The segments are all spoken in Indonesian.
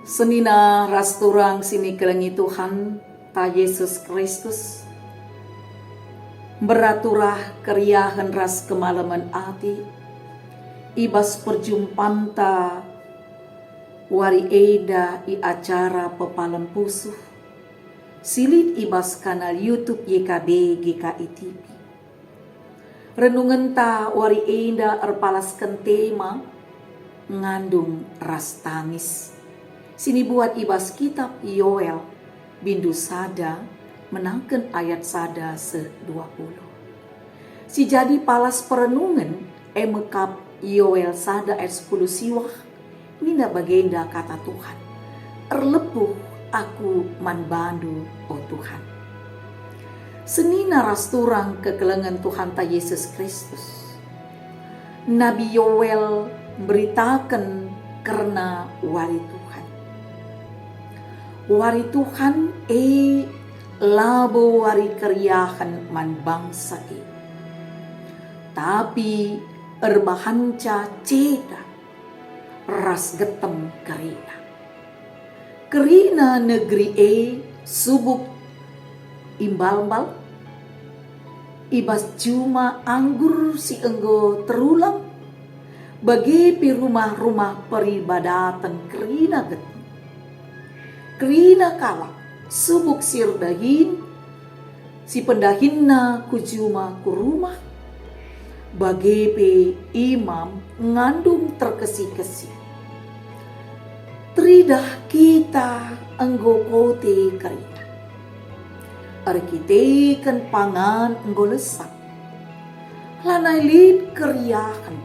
Senina rasturang sini kelengi Tuhan ta Yesus Kristus. Beraturah keriahan ras kemalaman ati. Ibas perjumpaan ta wari eda i acara pepalam pusuh. Silit ibas kanal YouTube YKB GKI TV. Renungan ta wari eda erpalaskan tema ngandung ras tangis. Sini buat ibas kitab Yoel bindu sada menangkan ayat sada se-20. Si jadi palas perenungan emekap Yoel sada ayat 10 siwah. Nina bagenda kata Tuhan. Erlepuh aku manbandu oh Tuhan. Senina rasturang kekelengan Tuhan ta Yesus Kristus. Nabi Yoel beritakan karena wari Tuhan. Wari Tuhan labo wari keriahan man bangsa tapi erbahanca ceda ras getem kerina negeri subuk imbal-bal ibas cuma anggur si enggo terulang bagi pi rumah-rumah peribadatan kerina getem kerina kala subuk sirdahin si pendahinna kujuma ku rumah bagi pe imam ngandung terkesi-kesi tridah kita enggo kote kerina arkitekan pangan enggo lesak lanai lid keriahan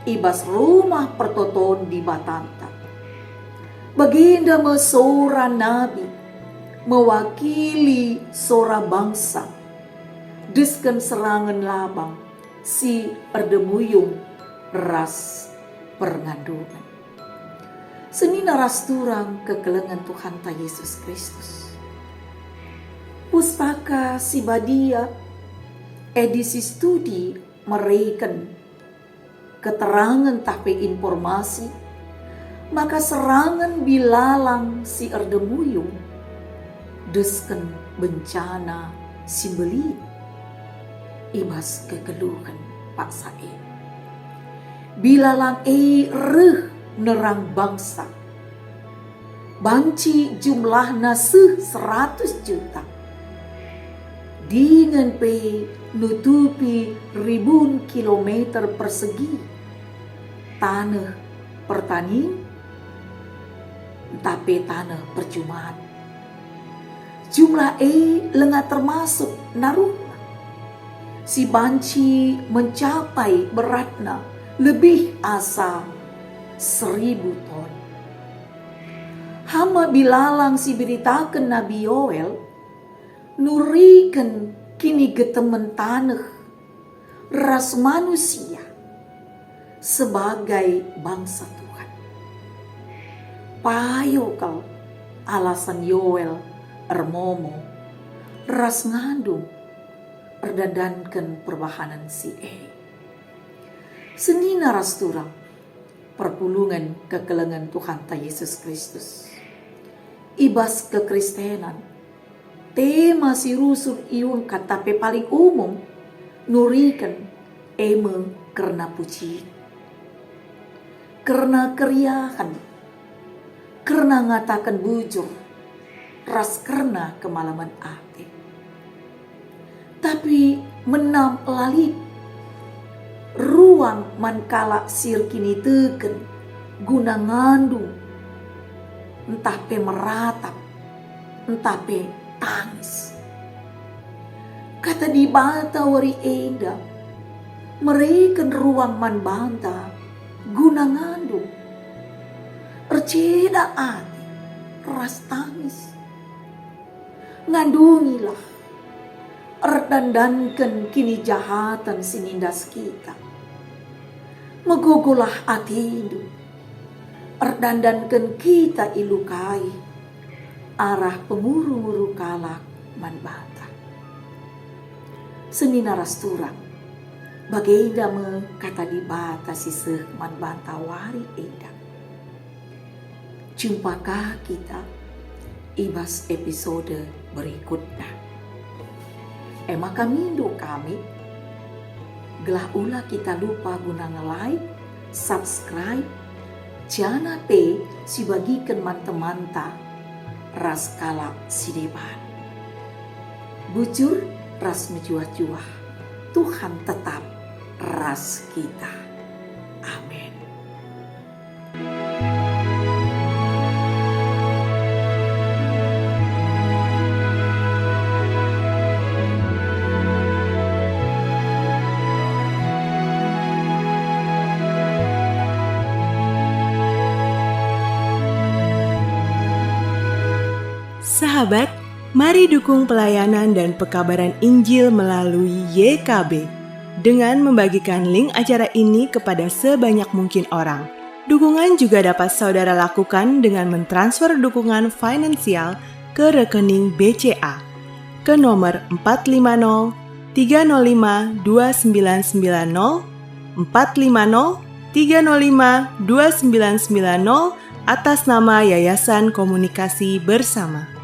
ibas rumah pertoton di batanta baginda mesora nabi mewakili sora bangsa desken serangan labang si erdemuyung ras perngadungan senina rasturang kekelengan Tuhan ta Yesus Kristus. Pustaka Sibadia edisi studi mereken keterangan tapi informasi maka serangan bilalang si erdemuyung desken bencana simbeli ibas kegeluhan Pak Sae bilalang reh nerang bangsa banci jumlahna 100 juta dengan nutupi ribuan kilometer persegi tanah pertanian tapi tanah percumaan. Jumlah lengah termasuk naruh. Si banci mencapai beratna lebih asa 1000 ton. Hama bilalang si beritakan Nabi Yoel nurikan kini getemen tanah ras manusia sebagai bangsa Tuhan. Payo kau alasan Yoel ermomo ras ngandung erdadankan perbahanan si senina rasturang perpulungan kekelengan Tuhan ta Yesus Kristus ibas kekristenan tema si rusul iung katape paling umum nurikan karena puji karena keriahan karena ngatakan bujur ras karena kemalaman ati tapi menam lali ruang mankala sir kini teken guna ngandung entah pe meratap entah pe tangis kata di bata wari eda mereka ruang man banta guna ngandung erceda ati ras tangis ngandungilah erdandankan kini jahatan sinindas kita megugulah atindu erdandankan kita ilukai arah penguru-nguru kalak manbata senina rasturang bagenda me kata di bata si manbanta wari edak Jumpakah kita ibas episode berikutnya. Kami gelah ulah kita lupa guna nge-like, subscribe, jangan si bagikan teman-teman ta ras kalak sideban. Bujur ras menjuah-juah, Tuhan tetap ras kita. Amin. Sahabat, mari dukung pelayanan dan pekabaran Injil melalui YKB dengan membagikan link acara ini kepada sebanyak mungkin orang. Dukungan juga dapat saudara lakukan dengan mentransfer dukungan finansial ke rekening BCA ke nomor 450 305 2990 450 305 2990 atas nama Yayasan Komunikasi Bersama.